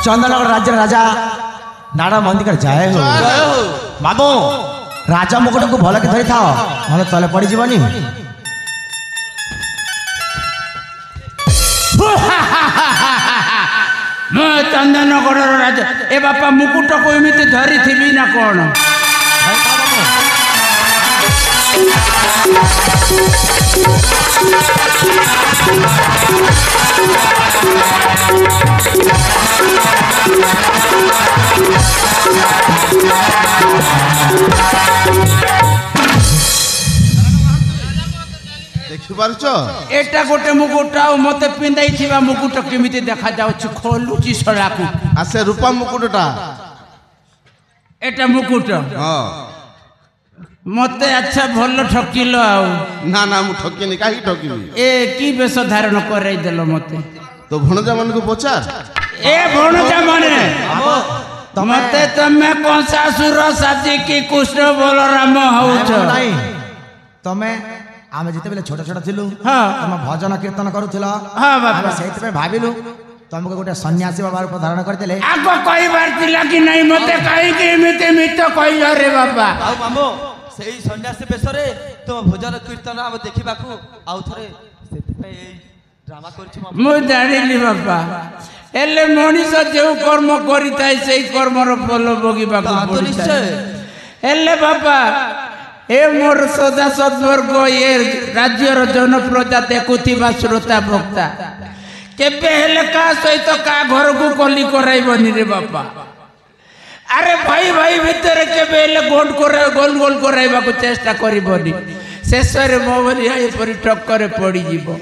चंदनगढ़ राज्य राजा नाड़ा मंदिर जाए हो बाबू राजा मुकुट को भल के धरी था ना तले पड़ जीवनी चंदनगढ़ राजा ए बापा मुकुट को एमती धरी थी ना कौन एटा गोटे मुकुट मत पिंधाई मुकुट केमी देखा जाऊँ खोलुची सड़ा को आसे रूपा मुकुटटा एटा मुकुट मते अच्छा भल ठकिल ना ना मु ठकिनी काहे ठकिबी ए की बेश धारण कराई देलो मते तो भणजा मन को पचार ए भणजा माने मते तमे कंसासुर साथी की कृष्ण बलराम होउछ नहीं तमे आमे जिते बेले छोटा छोटा थिलु हां तमे भजन कीर्तन करूथिला हां बाबा सेति पे भाबिलु तुमको गोटे सन्यासी बाबा रूप धारण करदेले आगो कई बार तिला कि नहीं मते काई के एमिते मित कहिल रे बाबा आउ मामो सेही सन्यासी बेसरे तुम भजन कीर्तन हम देखिबा को आउ थरे सेति पे ड्रामा करछि मामो मु जानिली बाबा एले मनीष जो कर्म करिताय सेही कर्मर फल भोगिबा को निश्चय एले बाबा ए मोर सदा सद्वर्ग ये राज्यर जन प्रजा देखुथिबा श्रोता भक्ता केबे हेले का सहित का घर को कली कराइबनी रे बापा अरे भाई भाई भीतर केबे हेले गोल गोल कराइबा को चेष्टा करिबनी शेष रे मोबली आई परि ठक्कर पड़ी जीवो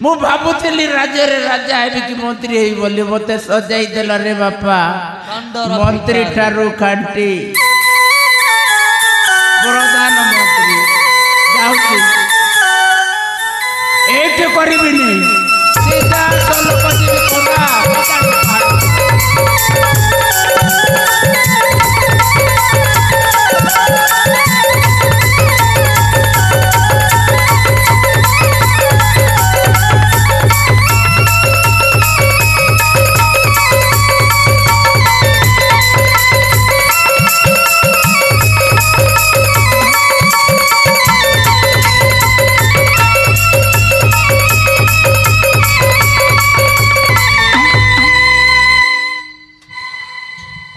मु भाबुतली राज्य रे राजा हेबी कि मंत्री हेई बोली मते सजाई देला रे बापा मंत्री ठारू खांटी प्रधानमंत्री जाऊँ एक करी नहीं सीधा चलपति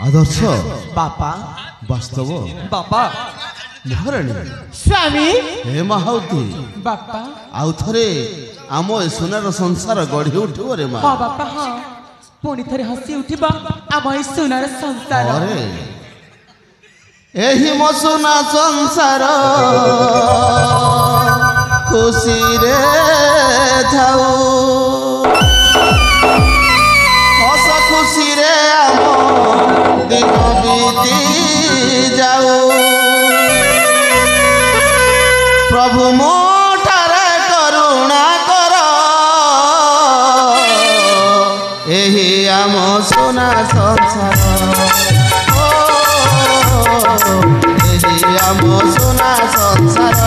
आदर्श बापा वास्तव बापा महाराणी स्वामी हे महाउती बापा आउ थरे आम ए सोनार संसार गढ़ी उठिबो रे मां हां बापा हां पुणी थरे हसी उठिबा आम ए सोनार संसार अरे एही मो सोना संसार खुशी रे थाऊ हस खुशी रे आम दिन बीती जाऊ प्रभु मोठारे करुणा कर एही आम सोना संसार एही आम सोना संसार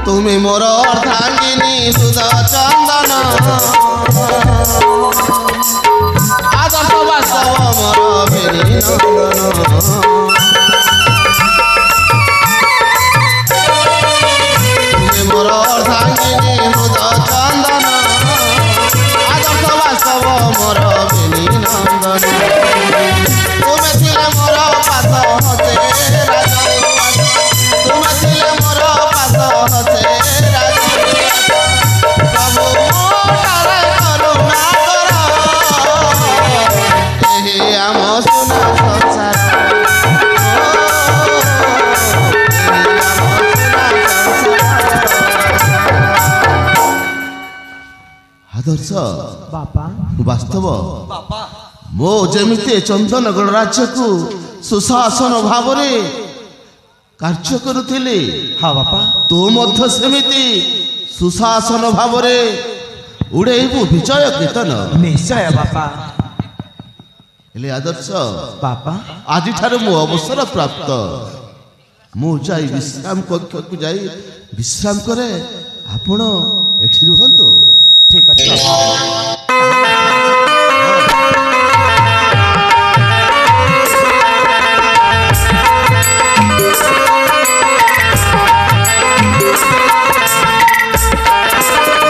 तुम्हें मोर अर्धांगिनी सुधा चंदन आदर्श वास्तव मोर बेरी नंदन तुम्हें मोर अर्धांगिनी सुधा चंदन आदर्श वास्तव मोर बेरी नंदन तुम्हें थिले मोर पास हसे राजा तुम्हें थिले मोर पास हसे प्रभु मोटारे करुणा कर ଆଦର୍ଶ ବାପା ବାସ୍ତବ ବାପା ମୋ ଯେମିତି ଚନ୍ଦନଗଡ଼ ରାଜ୍ୟକୁ ସୁଶାସନ ଭାବରେ କାର୍ଯ୍ୟ କରୁଥିଲି ହଁ ବାପା ତୁ ମଧ୍ୟ ସେମିତି ସୁଶାସନ ଭାବରେ ଉଡ଼େଇବୁ ବିଜୟ କୀର୍ତ୍ତନ। ନିଶ୍ଚୟ ବାପା। ହେଲେ ଆଦର୍ଶ ବାପା ଆଜିଠାରୁ ମୁଁ ଅବସର ପ୍ରାପ୍ତ ମୁଁ ଯାଇ ବିଶ୍ରାମ କକ୍ଷକୁ ଯାଇ ବିଶ୍ରାମ କରେ ଆପଣ ଏଠି ରୁହନ୍ତୁ। ଠିକ ଅଛି ବାପା।